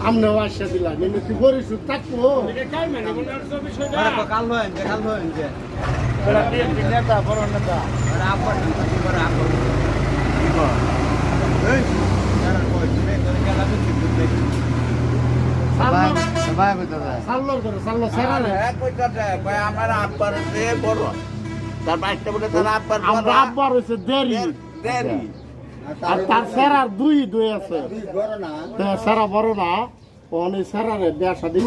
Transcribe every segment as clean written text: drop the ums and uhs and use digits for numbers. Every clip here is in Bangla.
আমরা বাসা দিলাম কিন্তু তুই পরিশুদ্ধ থাকবো নেতা বড় নেতা আমার আব্বার বড় তার বাইশটা বলে তার আব্বার আমরা আব্বার হয়েছে দেরি দেরি আর তার সেরার দুই দুই আছে সেরা বড় না অনেক সেরারে বিয়া শাদী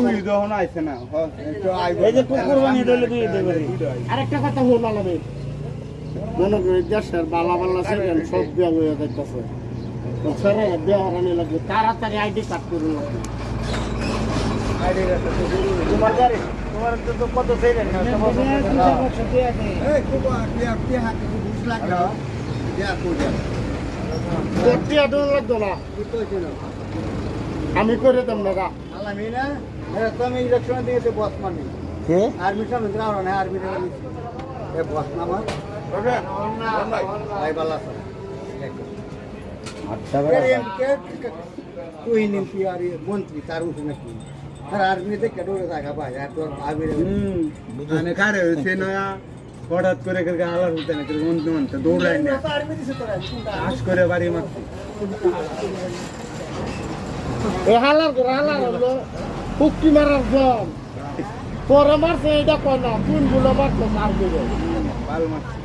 আরেকটা কথা হল আলাদা মনে করি দেশের বালা বালা সেকেন্ড সব বিয়া হয়ে যাইতেছে সেরারে বিয়া হারানি লাগবে তাড়াতাড়ি আইডি কার্ড করে লাগবে তোমার গাড়ি তোমার তো কত সেকেন্ড আমি করে দেব না তুমি ইলেকশনে দিয়েছে বস মানে আর্মি সামনে গ্রাউন্ড না আর্মি বস নামার মন্ত্রী তার উঠে নাকি আর্মিতে কেটে থাকা পায় আর তোর আর্মি কারে সে নয়া হঠাৎ করে আলাদা হতে না মন্ত্রী মন্ত্রী দৌড়ায় না আশ করে বাড়ি মারছে হালার হলো পুক্তি মারার জল পরে মারছে এটা কয় না কোন গুলো মারছে আর দিবে পাল মারছে